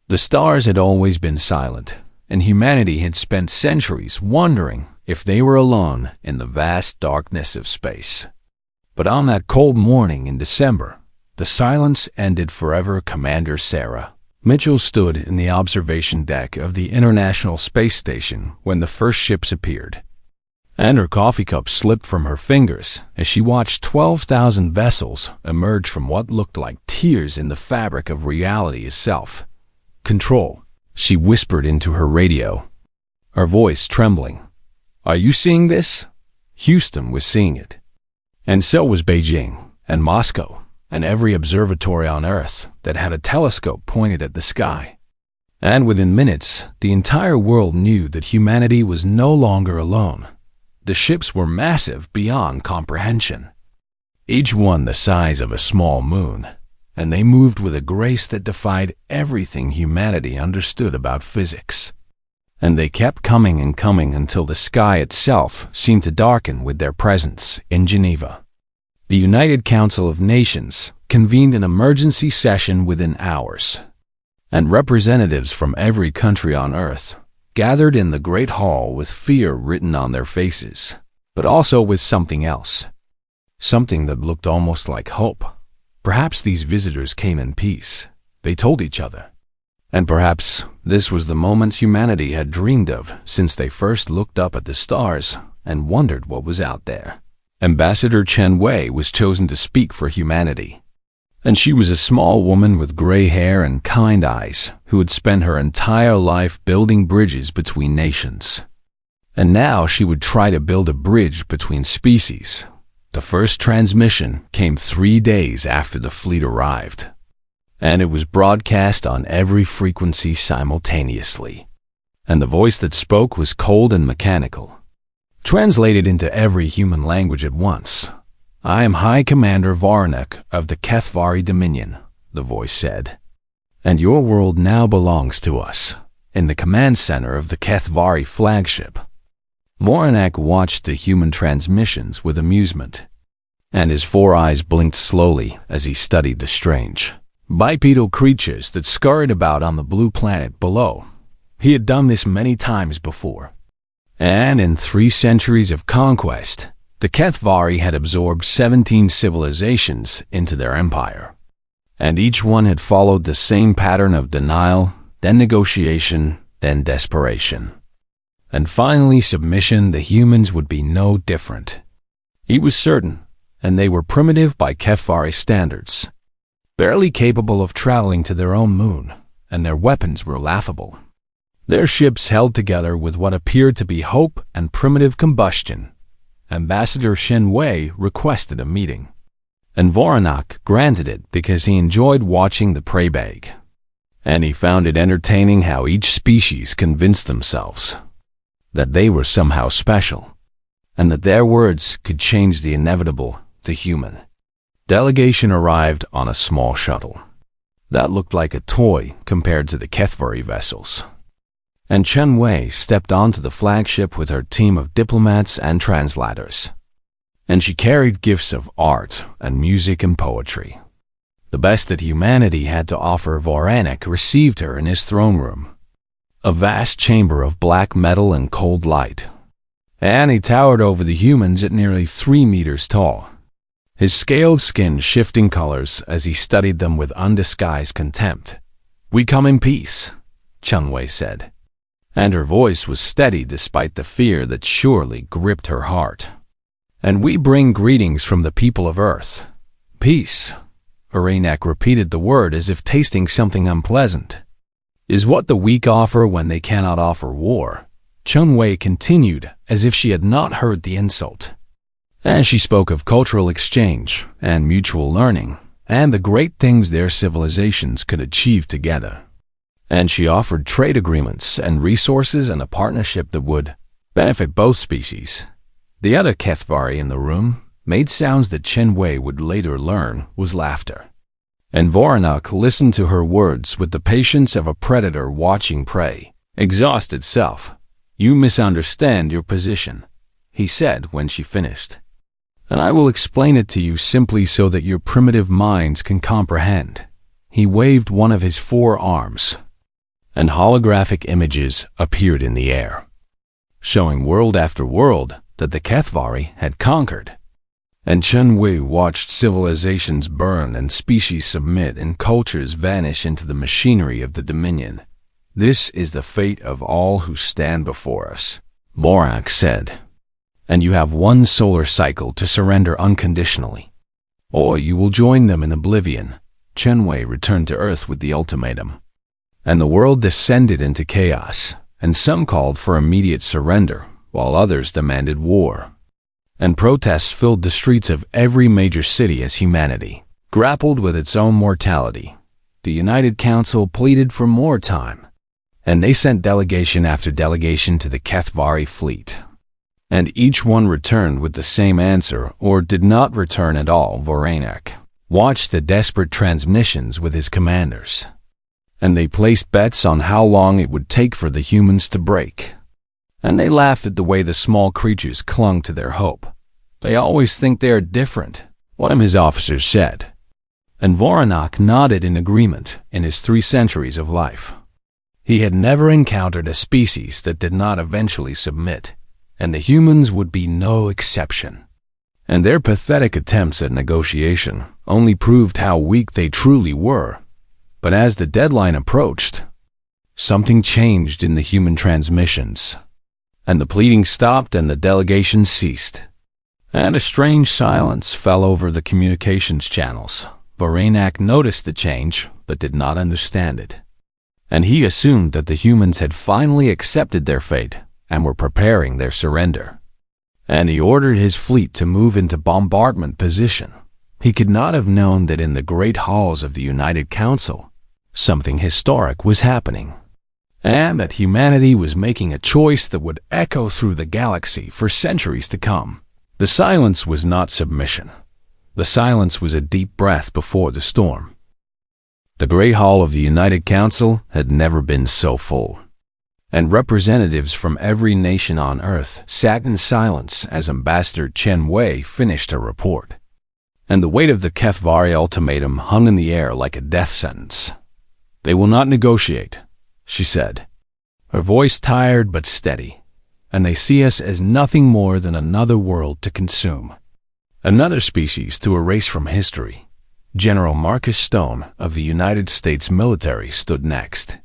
The stars had always been silent, and humanity had spent centuries wondering if they were alone in the vast darkness of space. But on that cold morning in December, the silence ended forever. Commander Sarah Mitchell stood in the observation deck of the International Space Station when the first ships appeared, and her coffee cup slipped from her fingers as she watched 12,000 vessels emerge from what looked like tears in the fabric of reality itself. "Control," she whispered into her radio, her voice trembling. "Are you seeing this?" Houston was seeing it. And so was Beijing and Moscow and every observatory on Earth that had a telescope pointed at the sky. And within minutes, the entire world knew that humanity was no longer alone. The ships were massive beyond comprehension, each one the size of a small moon, and they moved with a grace that defied everything humanity understood about physics. And they kept coming and coming until the sky itself seemed to darken with their presence in Geneva. The United Council of Nations convened an emergency session within hours, and representatives from every country on Earth gathered in the Great Hall with fear written on their faces, but also with something else, something that looked almost like hope. Perhaps these visitors came in peace, they told each other. And perhaps this was the moment humanity had dreamed of since they first looked up at the stars and wondered what was out there. Ambassador Chen Wei was chosen to speak for humanity. And she was a small woman with gray hair and kind eyes who had spent her entire life building bridges between nations. And now she would try to build a bridge between species. The first transmission came 3 days after the fleet arrived, and it was broadcast on every frequency simultaneously. And the voice that spoke was cold and mechanical, translated into every human language at once. "I am High Commander Voronek of the Kethvari Dominion," the voice said, "and your world now belongs to us, in the command center of the Kethvari flagship." Voronek watched the human transmissions with amusement, and his 4 eyes blinked slowly as he studied the strange, bipedal creatures that scurried about on the blue planet below. He had done this many times before, and in 3 centuries of conquest, the Kethvari had absorbed 17 civilizations into their empire, and each one had followed the same pattern of denial, then negotiation, then desperation. And finally submission. The humans would be no different. He was certain, and they were primitive by Kethvari standards, barely capable of traveling to their own moon, and their weapons were laughable. Their ships held together with what appeared to be hope and primitive combustion. Ambassador Chen Wei requested a meeting, and Voronek granted it because he enjoyed watching the prey beg, and he found it entertaining how each species convinced themselves that they were somehow special, and that their words could change the inevitable, the human. Delegation arrived on a small shuttle that looked like a toy compared to the Kethvari vessels, and Chen Wei stepped onto the flagship with her team of diplomats and translators, and she carried gifts of art and music and poetry. The best that humanity had to offer. Voronek received her in his throne room, a vast chamber of black metal and cold light, and he towered over the humans at nearly 3 meters tall, his scaled skin shifting colors as he studied them with undisguised contempt. "We come in peace," Chen Wei said, and her voice was steady despite the fear that surely gripped her heart. "And we bring greetings from the people of Earth." "Peace," Voronek repeated the word as if tasting something unpleasant, "is what the weak offer when they cannot offer war," Chen Wei continued as if she had not heard the insult. And she spoke of cultural exchange and mutual learning and the great things their civilizations could achieve together. And she offered trade agreements and resources and a partnership that would benefit both species. The other Kethvari in the room made sounds that Chen Wei would later learn was laughter. And Voronek listened to her words with the patience of a predator watching prey exhaust itself. "You misunderstand your position," he said when she finished, "and I will explain it to you simply so that your primitive minds can comprehend." He waved one of his 4 arms, and holographic images appeared in the air, showing world after world that the Kethvari had conquered. And Chen Wei watched civilizations burn and species submit and cultures vanish into the machinery of the Dominion. "This is the fate of all who stand before us," Vorak said. "And you have one solar cycle to surrender unconditionally, or you will join them in oblivion." Chen Wei returned to Earth with the ultimatum. And the world descended into chaos, and some called for immediate surrender, while others demanded war. And protests filled the streets of every major city as humanity grappled with its own mortality. The United Council pleaded for more time, and they sent delegation after delegation to the Kethvari fleet. And each one returned with the same answer or did not return at all. Voranek watched the desperate transmissions with his commanders, and they placed bets on how long it would take for the humans to break. And they laughed at the way the small creatures clung to their hope. "They always think they are different," one of his officers said. And Voronok nodded in agreement in his 3 centuries of life. He had never encountered a species that did not eventually submit, and the humans would be no exception. And their pathetic attempts at negotiation only proved how weak they truly were. But as the deadline approached, something changed in the human transmissions, and the pleading stopped and the delegation ceased. And a strange silence fell over the communications channels. Voranak noticed the change, but did not understand it. And he assumed that the humans had finally accepted their fate and were preparing their surrender. And he ordered his fleet to move into bombardment position. He could not have known that in the great halls of the United Council, something historic was happening, and that humanity was making a choice that would echo through the galaxy for centuries to come. The silence was not submission. The silence was a deep breath before the storm. The Great Hall of the United Council had never been so full, and representatives from every nation on Earth sat in silence as Ambassador Chen Wei finished her report. And the weight of the Kethvari ultimatum hung in the air like a death sentence. "They will not negotiate," she said, her voice tired but steady. "And they see us as nothing more than another world to consume, another species to erase from history." General Marcus Stone of the United States military stood next,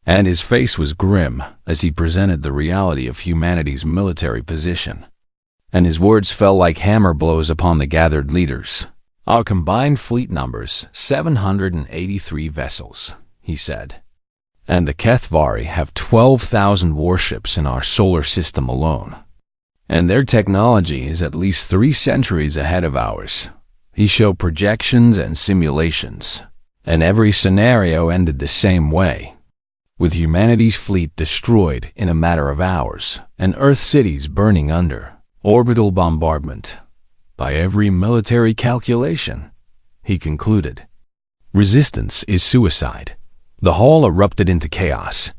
and his face was grim as he presented the reality of humanity's military position. And his words fell like hammer blows upon the gathered leaders. "Our combined fleet numbers 783 vessels," he said. "And the Kethvari have 12,000 warships in our solar system alone. And their technology is at least 3 centuries ahead of ours." He showed projections and simulations, and every scenario ended the same way, with humanity's fleet destroyed in a matter of hours and Earth cities burning under orbital bombardment. "By every military calculation," he concluded, "resistance is suicide." The hall erupted into chaos,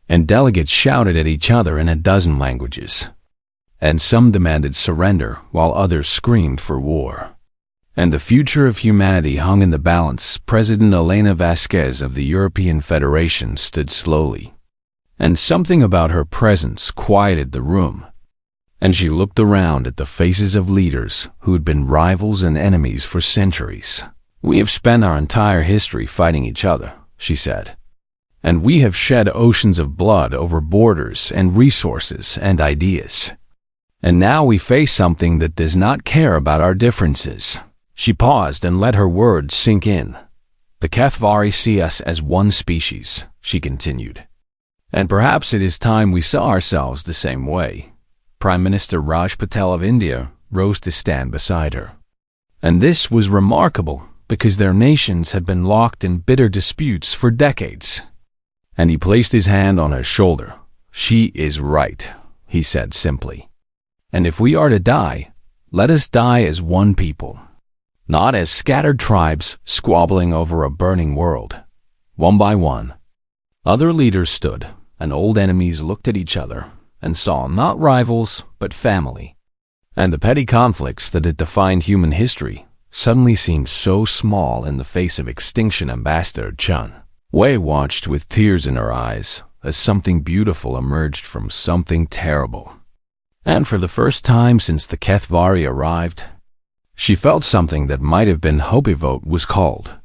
and delegates shouted at each other in a dozen languages, and some demanded surrender while others screamed for war. And the future of humanity hung in the balance. President Elena Vasquez of the European Federation stood slowly, and something about her presence quieted the room. And she looked around at the faces of leaders who had been rivals and enemies for centuries. "We have spent our entire history fighting each other," she said, "and we have shed oceans of blood over borders and resources and ideas. And now we face something that does not care about our differences." She paused and let her words sink in. "The Kethvari see us as one species," she continued. "And perhaps it is time we saw ourselves the same way." Prime Minister Raj Patel of India rose to stand beside her. And this was remarkable because their nations had been locked in bitter disputes for decades. And he placed his hand on her shoulder. "She is right," he said simply. "And if we are to die, let us die as one people, not as scattered tribes squabbling over a burning world." One by one, other leaders stood, and old enemies looked at each other and saw not rivals but family. And the petty conflicts that had defined human history suddenly seemed so small in the face of Extinction Ambassador Chun Wei watched with tears in her eyes as something beautiful emerged from something terrible. And for the first time since the Kethvari arrived, she felt something that might have been Hopivote was called.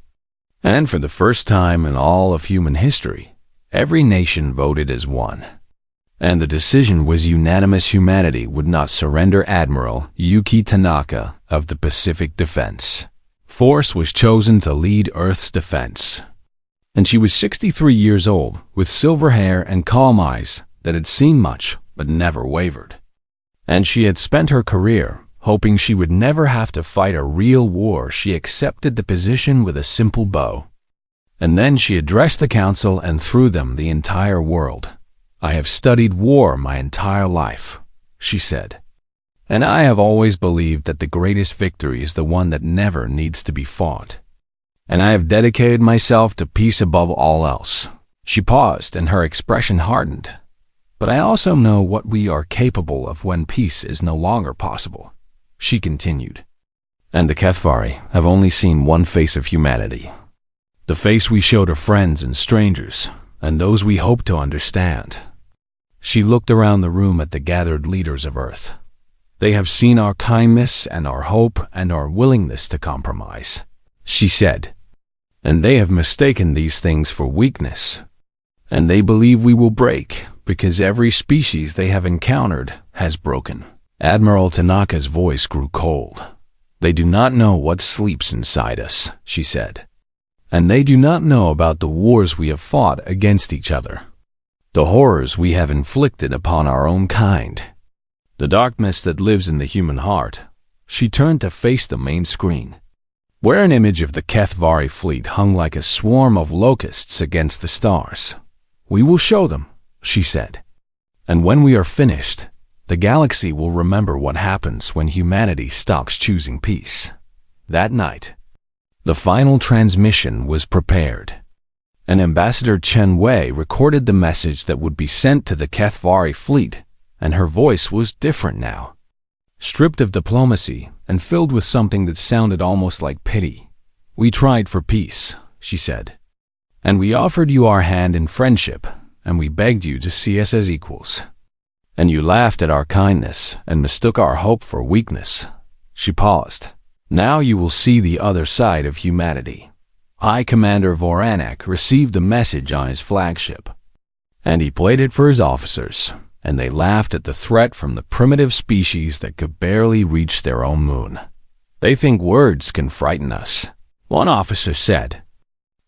And for the first time in all of human history, every nation voted as one. And the decision was unanimous: humanity would not surrender. Admiral Yuki Tanaka of the Pacific Defense Force was chosen to lead Earth's defense. And she was 63 years old, with silver hair and calm eyes that had seen much but never wavered. And she had spent her career hoping she would never have to fight a real war. She accepted the position with a simple bow. And then she addressed the council and through them the entire world. "I have studied war my entire life," she said. "And I have always believed that the greatest victory is the one that never needs to be fought. And I have dedicated myself to peace above all else." She paused and her expression hardened. "But I also know what we are capable of when peace is no longer possible," she continued. "And the Kethvari have only seen one face of humanity. The face we show to friends and strangers, and those we hope to understand." She looked around the room at the gathered leaders of Earth. "They have seen our kindness and our hope and our willingness to compromise," she said. "And they have mistaken these things for weakness. And they believe we will break, because every species they have encountered has broken." Admiral Tanaka's voice grew cold. "They do not know what sleeps inside us," she said. "And they do not know about the wars we have fought against each other, the horrors we have inflicted upon our own kind, the darkness that lives in the human heart." She turned to face the main screen, where an image of the Kethvari fleet hung like a swarm of locusts against the stars. "We will show them," she said. "And when we are finished, the galaxy will remember what happens when humanity stops choosing peace." That night, the final transmission was prepared. And Ambassador Chen Wei recorded the message that would be sent to the Kethvari fleet, and her voice was different now, stripped of diplomacy and filled with something that sounded almost like pity. "We tried for peace," she said, "and we offered you our hand in friendship, and we begged you to see us as equals. And you laughed at our kindness and mistook our hope for weakness." She paused. "Now you will see the other side of humanity." High Commander Voranak received the message on his flagship, and he played it for his officers, and they laughed at the threat from the primitive species that could barely reach their own moon. "They think words can frighten us," one officer said.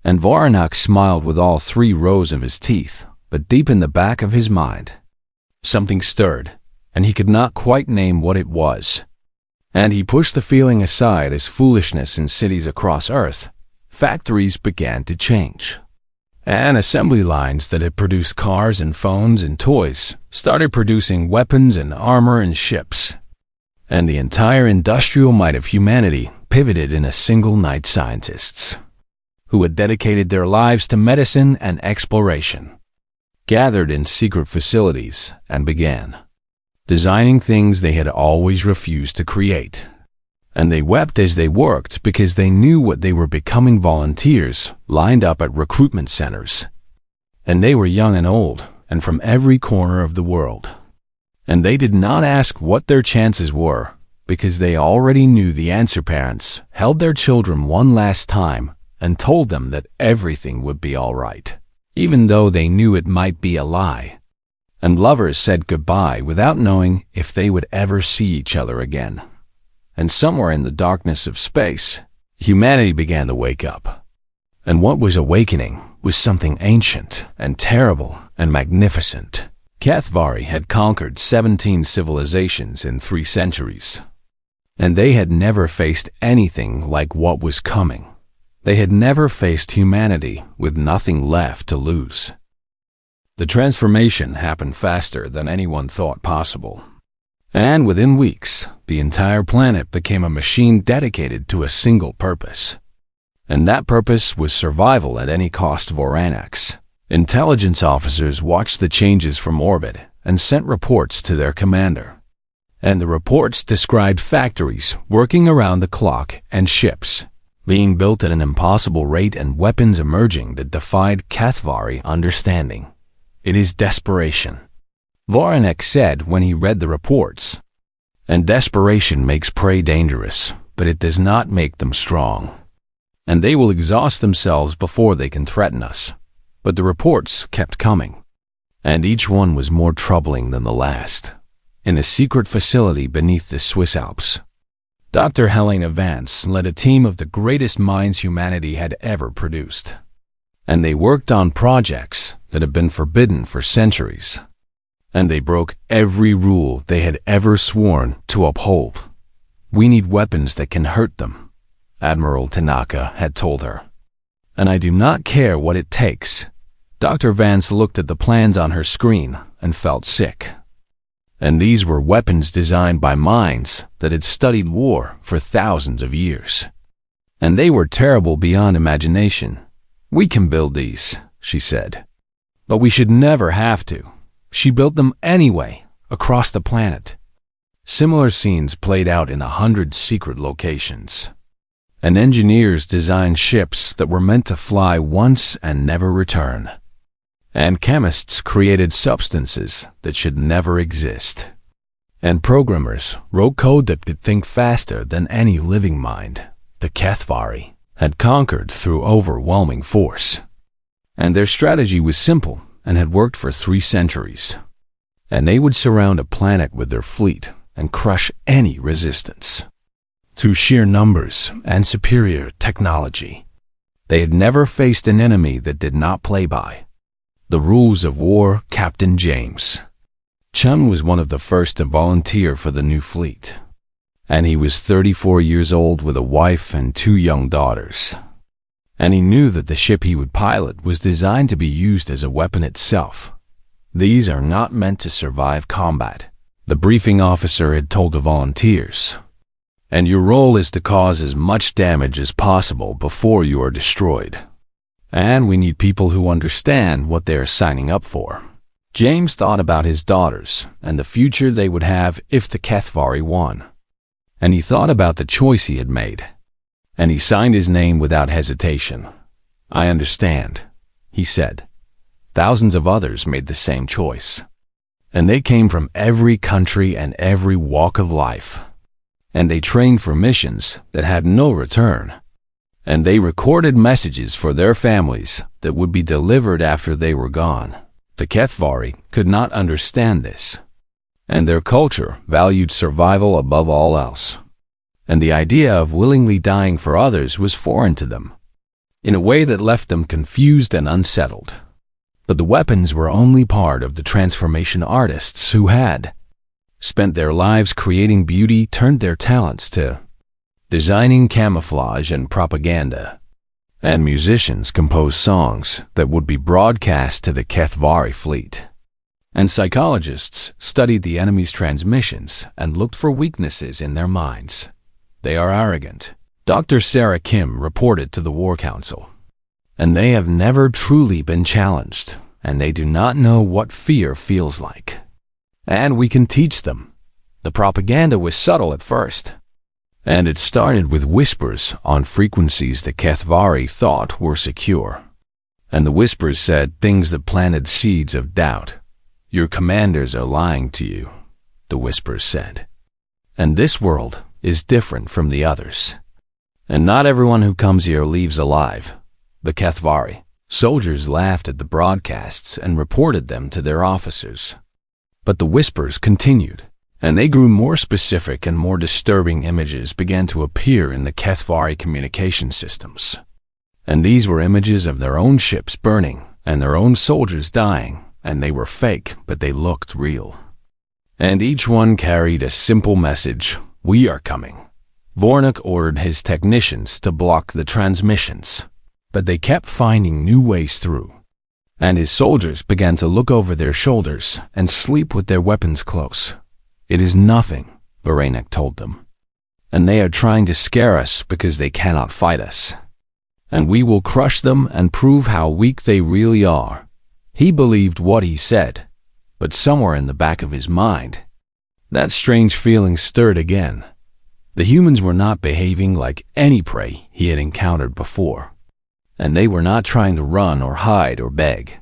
And Voranak smiled with all 3 rows of his teeth, but deep in the back of his mind, something stirred, and he could not quite name what it was. And he pushed the feeling aside as foolishness in cities across Earth. Factories began to change. And assembly lines that had produced cars and phones and toys started producing weapons and armor and ships. And the entire industrial might of humanity pivoted in a single night. Scientists, who had dedicated their lives to medicine and exploration, gathered in secret facilities and began designing things they had always refused to create. And they wept as they worked because they knew what they were becoming: volunteers lined up at recruitment centers. And they were young and old, and from every corner of the world. And they did not ask what their chances were, because they already knew the answer. Parents held their children one last time and told them that everything would be all right, even though they knew it might be a lie. And lovers said goodbye without knowing if they would ever see each other again. And somewhere in the darkness of space, humanity began to wake up. And what was awakening was something ancient and terrible and magnificent. Kethvari had conquered 17 civilizations in 3 centuries. And they had never faced anything like what was coming. They had never faced humanity with nothing left to lose. The transformation happened faster than anyone thought possible. And within weeks, the entire planet became a machine dedicated to a single purpose. And that purpose was survival at any cost. Voranak's intelligence officers watched the changes from orbit and sent reports to their commander. And the reports described factories working around the clock and ships being built at an impossible rate and weapons emerging that defied Cathvari understanding. It is desperation, Voronek said when he read the reports. And desperation makes prey dangerous, but it does not make them strong. And they will exhaust themselves before they can threaten us. But the reports kept coming, and each one was more troubling than the last. In a secret facility beneath the Swiss Alps, Dr. Helena Vance led a team of the greatest minds humanity had ever produced. And they worked on projects that had been forbidden for centuries. And they broke every rule they had ever sworn to uphold. We need weapons that can hurt them, Admiral Tanaka had told her. And I do not care what it takes. Dr. Vance looked at the plans on her screen and felt sick. And these were weapons designed by minds that had studied war for thousands of years. And they were terrible beyond imagination. We can build these, she said. But we should never have to. She built them anyway, across the planet. Similar scenes played out in 100 secret locations. And engineers designed ships that were meant to fly once and never return. And chemists created substances that should never exist. And programmers wrote code that could think faster than any living mind. The Cathvari had conquered through overwhelming force. And their strategy was simple and had worked for 3 centuries. And they would surround a planet with their fleet and crush any resistance. Through sheer numbers and superior technology, they had never faced an enemy that did not play by the rules of war. Captain James Chun was one of the first to volunteer for the new fleet, and he was 34 years old with a wife and 2 young daughters. And he knew that the ship he would pilot was designed to be used as a weapon itself. These are not meant to survive combat, the briefing officer had told the volunteers. And your role is to cause as much damage as possible before you are destroyed. And we need people who understand what they are signing up for. James thought about his daughters and the future they would have if the Cathvari won. And he thought about the choice he had made. And he signed his name without hesitation. I understand, he said. Thousands of others made the same choice. And they came from every country and every walk of life. And they trained for missions that had no return. And they recorded messages for their families that would be delivered after they were gone. The Cathvari could not understand this, and their culture valued survival above all else. And the idea of willingly dying for others was foreign to them, in a way that left them confused and unsettled. But the weapons were only part of the transformation artists who had spent their lives creating beauty, turned their talents to designing camouflage and propaganda. And musicians composed songs that would be broadcast to the Cathvari fleet. And psychologists studied the enemy's transmissions and looked for weaknesses in their minds. They are arrogant, Dr. Sarah Kim reported to the War Council. And they have never truly been challenged, and they do not know what fear feels like. And we can teach them. The propaganda was subtle at first. And it started with whispers on frequencies the Cathvari thought were secure. And the whispers said things that planted seeds of doubt. Your commanders are lying to you, the whispers said. And this world is different from the others. And not everyone who comes here leaves alive, the Cathvari. Soldiers laughed at the broadcasts and reported them to their officers. But the whispers continued. And they grew more specific, and more disturbing images began to appear in the Cathvari communication systems. And these were images of their own ships burning and their own soldiers dying, and they were fake, but they looked real. And each one carried a simple message: we are coming. Vornik ordered his technicians to block the transmissions, but they kept finding new ways through. And his soldiers began to look over their shoulders and sleep with their weapons close. It is nothing, Voronek told them. And they are trying to scare us because they cannot fight us. And we will crush them and prove how weak they really are. He believed what he said, but somewhere in the back of his mind, that strange feeling stirred again. The humans were not behaving like any prey he had encountered before, and they were not trying to run or hide or beg.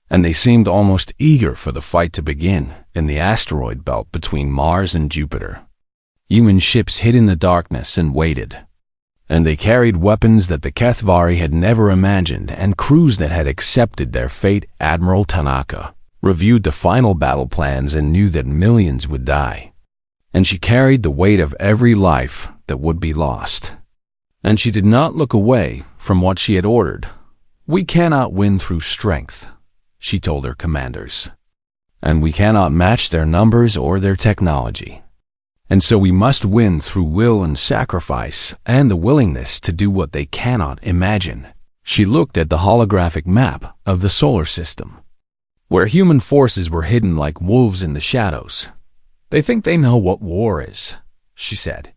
And they seemed almost eager for the fight to begin in the asteroid belt between Mars and Jupiter. Human ships hid in the darkness and waited. And they carried weapons that the HFY had never imagined, and crews that had accepted their fate. Admiral Tanaka reviewed the final battle plans and knew that millions would die. And she carried the weight of every life that would be lost. And she did not look away from what she had ordered. "We cannot win through strength," she told her commanders. "And we cannot match their numbers or their technology. And so we must win through will and sacrifice and the willingness to do what they cannot imagine." She looked at the holographic map of the solar system, where human forces were hidden like wolves in the shadows. "They think they know what war is," she said.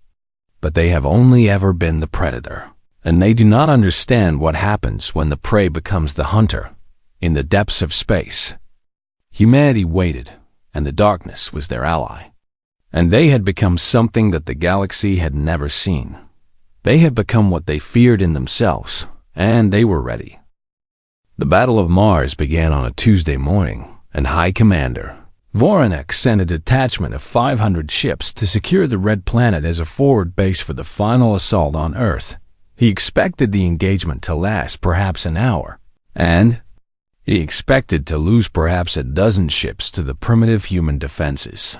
"But they have only ever been the predator, and they do not understand what happens when the prey becomes the hunter in the depths of space." Humanity waited, and the darkness was their ally. And they had become something that the galaxy had never seen. They had become what they feared in themselves, and they were ready. The Battle of Mars began on a Tuesday morning, and High Commander Voronek sent a detachment of 500 ships to secure the Red Planet as a forward base for the final assault on Earth. He expected the engagement to last perhaps an hour, and he expected to lose perhaps a dozen ships to the primitive human defenses.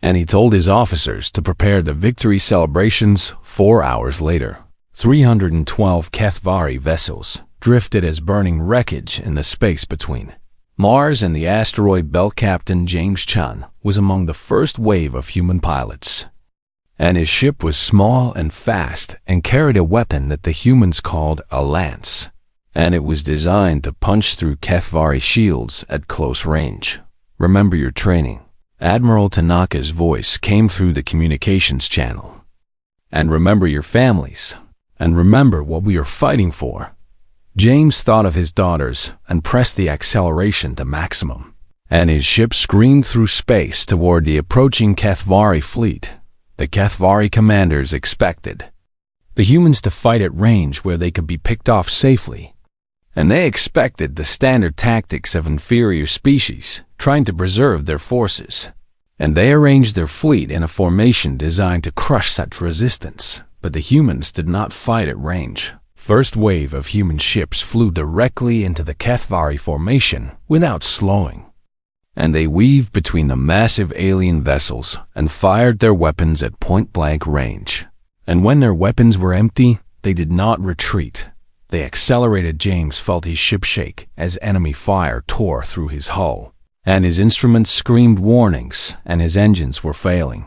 And he told his officers to prepare the victory celebrations. 4 hours later, 312 HFY vessels drifted as burning wreckage in the space between Mars and the asteroid belt. Captain James Chun was among the first wave of human pilots. And his ship was small and fast and carried a weapon that the humans called a lance. And it was designed to punch through HFY shields at close range. "Remember your training." Admiral Tanaka's voice came through the communications channel. "And remember your families. And remember what we are fighting for." James thought of his daughters and pressed the acceleration to maximum. And his ship screamed through space toward the approaching HFY fleet. The HFY commanders expected the humans to fight at range where they could be picked off safely. And they expected the standard tactics of inferior species, trying to preserve their forces. And they arranged their fleet in a formation designed to crush such resistance. But the humans did not fight at range. First wave of human ships flew directly into the HFY formation without slowing. And they weaved between the massive alien vessels and fired their weapons at point-blank range. And when their weapons were empty, they did not retreat. They accelerated. James felt his ship shake as enemy fire tore through his hull, and his instruments screamed warnings, and his engines were failing.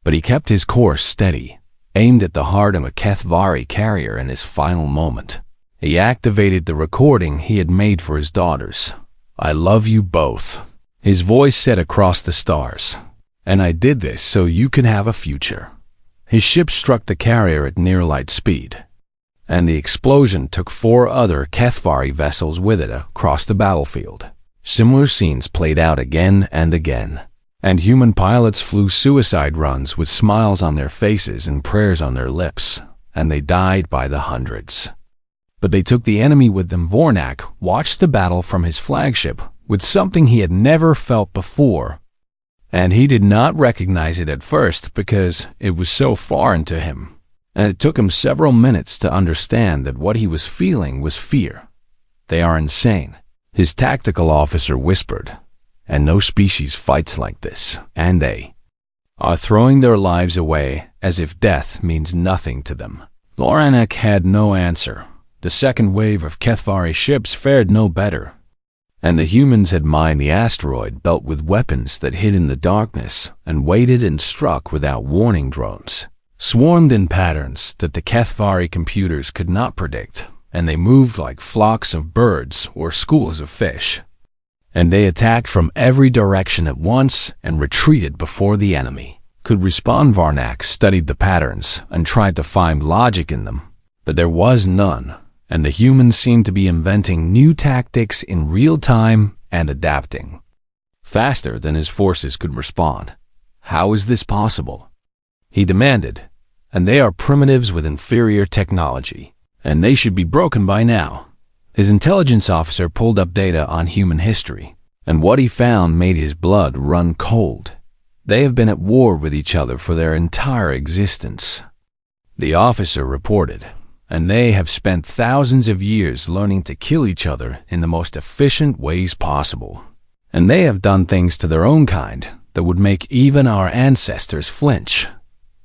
But he kept his course steady, aimed at the heart of a HFY carrier in his final moment. He activated the recording he had made for his daughters. "I love you both," his voice said across the stars. "And I did this so you can have a future." His ship struck the carrier at near light speed, and the explosion took 4 other HFY vessels with it across the battlefield. Similar scenes played out again and again, and human pilots flew suicide runs with smiles on their faces and prayers on their lips, and they died by the hundreds. But they took the enemy with them. Voronek watched the battle from his flagship with something he had never felt before, and he did not recognize it at first because it was so foreign to him. And it took him several minutes to understand that what he was feeling was fear. "They are insane," his tactical officer whispered, "and no species fights like this, and they are throwing their lives away as if death means nothing to them." Voronek had no answer. The second wave of HFY ships fared no better, and the humans had mined the asteroid belt with weapons that hid in the darkness and waited and struck without warning. Drones swarmed in patterns that the HFY computers could not predict, and they moved like flocks of birds or schools of fish. And they attacked from every direction at once and retreated before the enemy could respond. Voronek studied the patterns and tried to find logic in them, but there was none, and the humans seemed to be inventing new tactics in real time and adapting faster than his forces could respond. "How is this possible?" he demanded. and they are primitives with inferior technology, and they should be broken by now. His intelligence officer pulled up data on human history, and what he found made his blood run cold. They have been at war with each other for their entire existence. The officer reported, and they have spent thousands of years learning to kill each other in the most efficient ways possible. And they have done things to their own kind that would make even our ancestors flinch.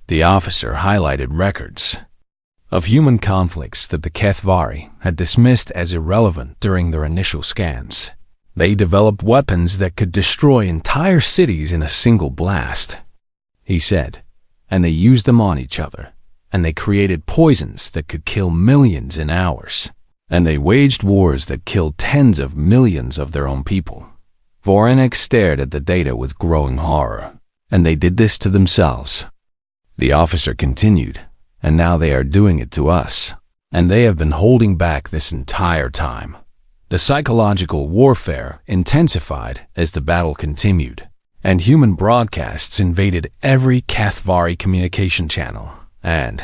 The officer highlighted records of human conflicts that the HFY had dismissed as irrelevant during their initial scans. They developed weapons that could destroy entire cities in a single blast, he said, and they used them on each other, and they created poisons that could kill millions in hours, and they waged wars that killed tens of millions of their own people. Vorenek stared at the data with growing horror, and they did this to themselves. The officer continued, and now they are doing it to us, and they have been holding back this entire time. The psychological warfare intensified as the battle continued, and human broadcasts invaded every HFY communication channel, and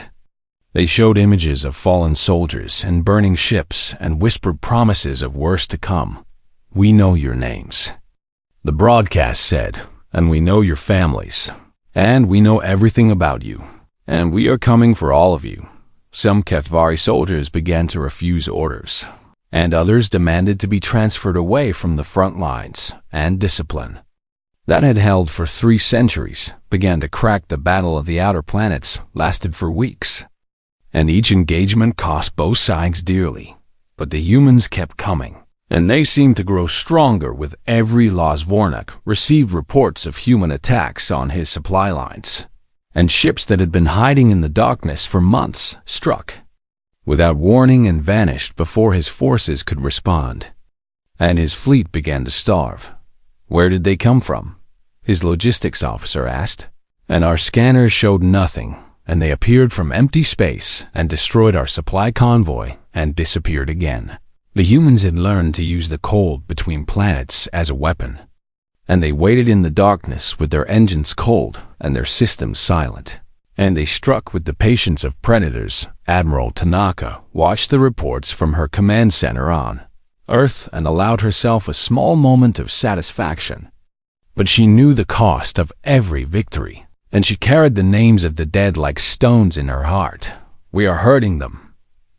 they showed images of fallen soldiers and burning ships and whispered promises of worse to come. We know your names, the broadcast said, and we know your families, and we know everything about you, and we are coming for all of you. Some HFY soldiers began to refuse orders, and others demanded to be transferred away from the front lines, and discipline that had held for 3 centuries began to crack. The Battle of the Outer Planets lasted for weeks, and each engagement cost both sides dearly, but the humans kept coming, and they seemed to grow stronger with every loss. Vorenek received reports of human attacks on his supply lines, and ships that had been hiding in the darkness for months struck without warning and vanished before his forces could respond, and his fleet began to starve. Where did they come from? His logistics officer asked. And our scanners showed nothing, and they appeared from empty space and destroyed our supply convoy and disappeared again. The humans had learned to use the cold between planets as a weapon, and they waited in the darkness with their engines cold and their systems silent. And they struck with the patience of predators. Admiral Tanaka watched the reports from her command center on Earth and allowed herself a small moment of satisfaction. But she knew the cost of every victory, and she carried the names of the dead like stones in her heart. We are hurting them,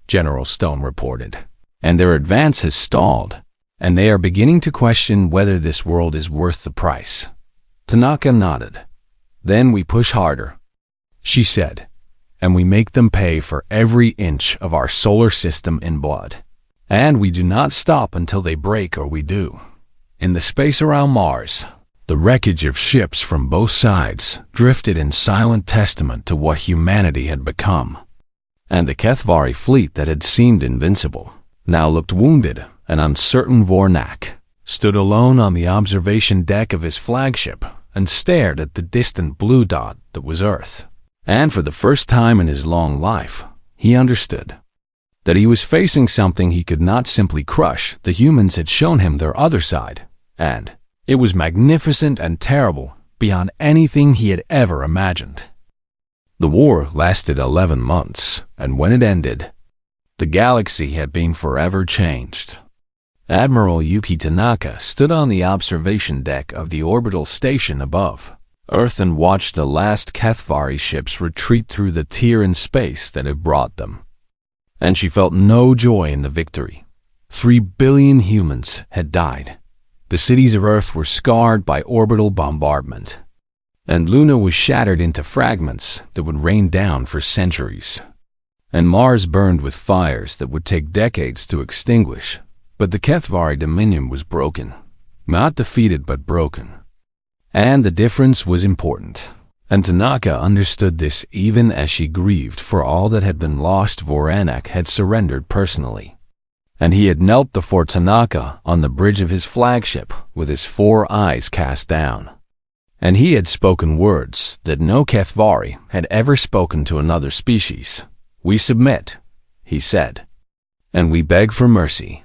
General Stone reported, and their advance has stalled, and they are beginning to question whether this world is worth the price. Tanaka nodded. Then we push harder, she said, and we make them pay for every inch of our solar system in blood. And we do not stop until they break, or we do. In the space around Mars, the wreckage of ships from both sides drifted in silent testament to what humanity had become. And the HFY fleet that had seemed invincible now looked wounded and uncertain. Vorenek stood alone on the observation deck of his flagship and stared at the distant blue dot that was Earth. And for the first time in his long life, he understood that he was facing something he could not simply crush. The humans had shown him their other side, and it was magnificent and terrible beyond anything he had ever imagined. The war lasted 11 months, and when it ended, the galaxy had been forever changed. Admiral Yuki Tanaka stood on the observation deck of the orbital station above Earth and watched the last HFY ships retreat through the tear in space that had brought them. And she felt no joy in the victory. 3 billion humans had died. The cities of Earth were scarred by orbital bombardment, and Luna was shattered into fragments that would rain down for centuries. And Mars burned with fires that would take decades to extinguish. But the HFY Dominion was broken. Not defeated, but broken. And the difference was important. And Tanaka understood this even as she grieved for all that had been lost. Vorenek had surrendered personally, and he had knelt before Tanaka on the bridge of his flagship with his 4 eyes cast down. And he had spoken words that no HFY had ever spoken to another species. We submit, he said, and we beg for mercy.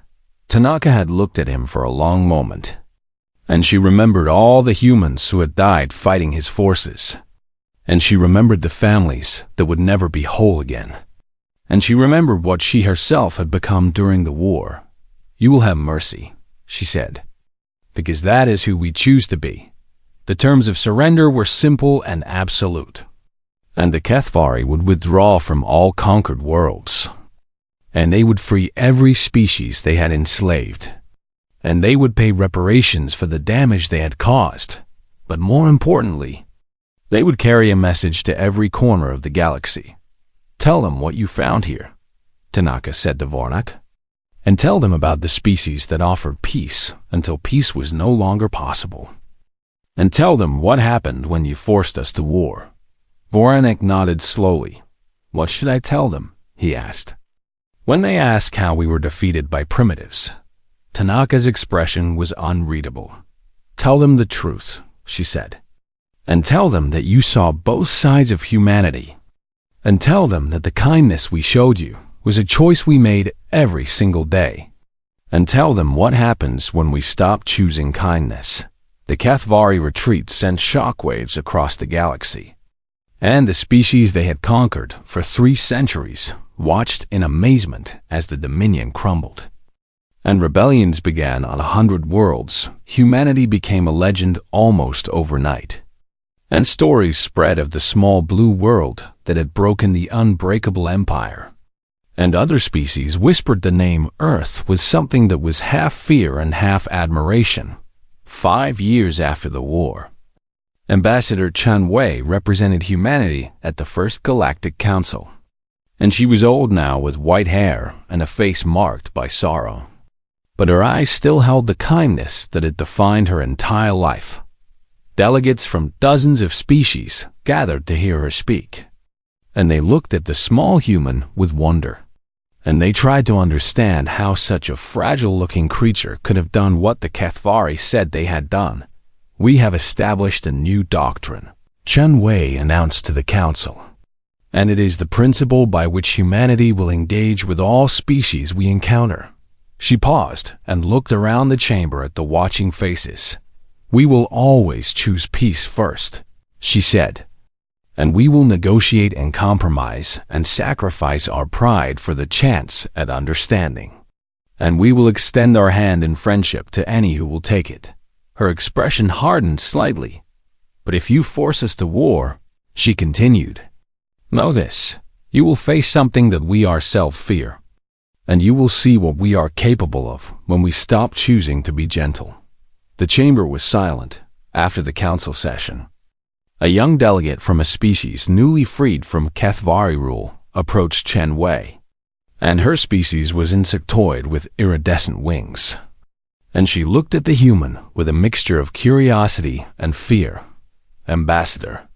Tanaka had looked at him for a long moment, and she remembered all the humans who had died fighting his forces. And she remembered the families that would never be whole again. And she remembered what she herself had become during the war. "You will have mercy," she said, "because that is who we choose to be." The terms of surrender were simple and absolute. And the HFY would withdraw from all conquered worlds. And they would free every species they had enslaved. And they would pay reparations for the damage they had caused. But more importantly, they would carry a message to every corner of the galaxy. "Tell them what you found here," Tanaka said to Varnak. "And tell them about the species that offered peace until peace was no longer possible. And tell them what happened when you forced us to war." Voronek nodded slowly. "What should I tell them?" he asked. "When they ask how we were defeated by primitives," Tanaka's expression was unreadable. "Tell them the truth," she said. "And tell them that you saw both sides of humanity. And tell them that the kindness we showed you was a choice we made every single day. And tell them what happens when we stop choosing kindness." The HFY retreat sent shockwaves across the galaxy. And the species they had conquered for 3 centuries watched in amazement as the Dominion crumbled. And rebellions began on 100 worlds. Humanity became a legend almost overnight. And stories spread of the small blue world that had broken the unbreakable empire. And other species whispered the name Earth with something that was half fear and half admiration. 5 years after the war, Ambassador Chen Wei represented humanity at the First Galactic Council. And she was old now with white hair and a face marked by sorrow. But her eyes still held the kindness that had defined her entire life. Delegates from dozens of species gathered to hear her speak. And they looked at the small human with wonder. And they tried to understand how such a fragile-looking creature could have done what the HFY said they had done. "We have established a new doctrine," Chen Wei announced to the council. "And it is the principle by which humanity will engage with all species we encounter." She paused and looked around the chamber at the watching faces. "We will always choose peace first," she said. "And we will negotiate and compromise and sacrifice our pride for the chance at understanding. And we will extend our hand in friendship to any who will take it." Her expression hardened slightly. "But if you force us to war," she continued, "know this, you will face something that we ourselves fear. And you will see what we are capable of when we stop choosing to be gentle." The chamber was silent after the council session. A young delegate from a species newly freed from HFY rule approached Chen Wei. And her species was insectoid with iridescent wings. And she looked at the human with a mixture of curiosity and fear. "Ambassador,"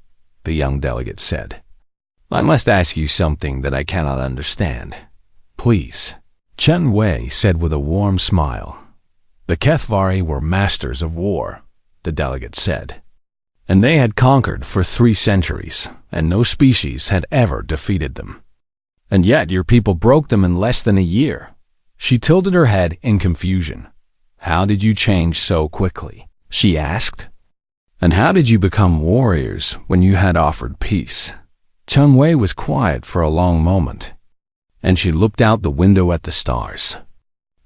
the young delegate said, "I must ask you something that I cannot understand. Please." Chen Wei said with a warm smile. "The HFY were masters of war," the delegate said. "And they had conquered for 3 centuries, and no species had ever defeated them. And yet your people broke them in less than a year." She tilted her head in confusion. "How did you change so quickly?" she asked. "And how did you become warriors when you had offered peace?" Chen Wei was quiet for a long moment, and she looked out the window at the stars.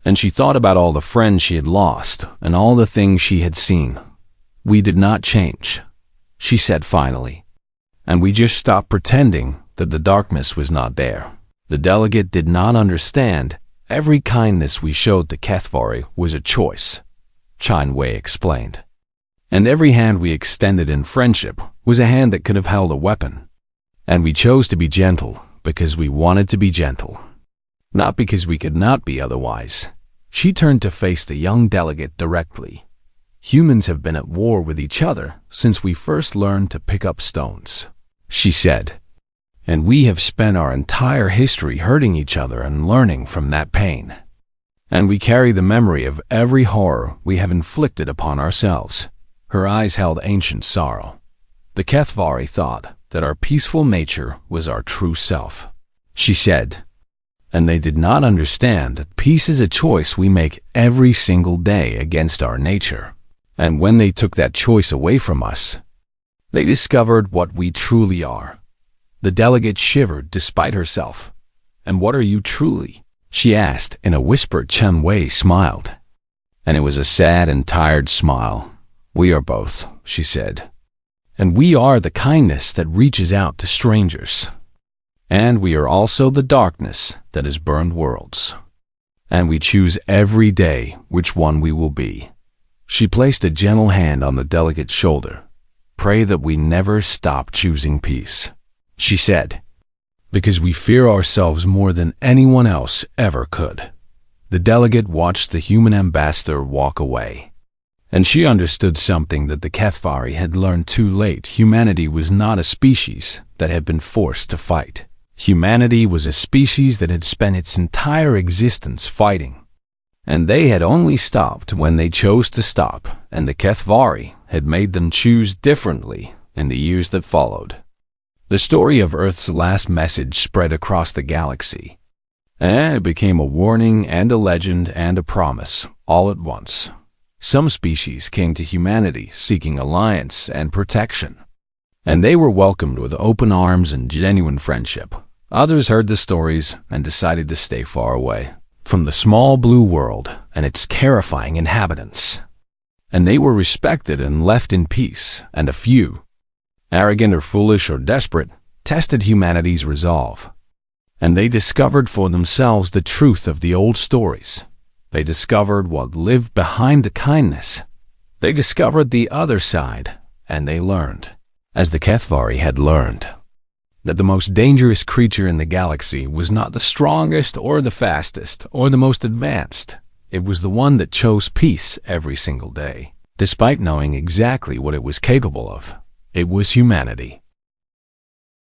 And she thought about all the friends she had lost and all the things she had seen. "We did not change," she said finally. "And we just stopped pretending that the darkness was not there." The delegate did not understand. "Every kindness we showed to HFY was a choice," Chen Wei explained. "And every hand we extended in friendship was a hand that could have held a weapon. And we chose to be gentle because we wanted to be gentle, not because we could not be otherwise." She turned to face the young delegate directly. "Humans have been at war with each other since we first learned to pick up stones," she said. "And we have spent our entire history hurting each other and learning from that pain. And we carry the memory of every horror we have inflicted upon ourselves." Her eyes held ancient sorrow. "The HFY thought that our peaceful nature was our true self," she said. "And they did not understand that peace is a choice we make every single day against our nature. And when they took that choice away from us, They discovered what we truly are. The delegate shivered despite herself. "And what are you truly?" she asked in a whisper. Chen Wei smiled, and it was a sad and tired smile. "We are both," she said. "And we are the kindness that reaches out to strangers. And we are also the darkness that has burned worlds. And we choose every day which one we will be." She placed a gentle hand on the delegate's shoulder. "Pray that we never stop choosing peace," she said, "because we fear ourselves more than anyone else ever could." The delegate watched the human ambassador walk away, and she understood something that the HFY had learned too late. Humanity was not a species that had been forced to fight. Humanity was a species that had spent its entire existence fighting. And they had only stopped when they chose to stop, and the HFY had made them choose differently in the years that followed. The story of Earth's last message spread across the galaxy, and it became a warning and a legend and a promise all at once. Some species came to humanity seeking alliance and protection, and they were welcomed with open arms and genuine friendship. Others heard the stories and decided to stay far away from the small blue world and its terrifying inhabitants. And they were respected and left in peace, and a few, arrogant or foolish or desperate, tested humanity's resolve. And they discovered for themselves the truth of the old stories. They discovered what lived behind the kindness. They discovered the other side, and they learned, as the HFY had learned, that the most dangerous creature in the galaxy was not the strongest or the fastest or the most advanced. It was the one that chose peace every single day, despite knowing exactly what it was capable of. It was humanity.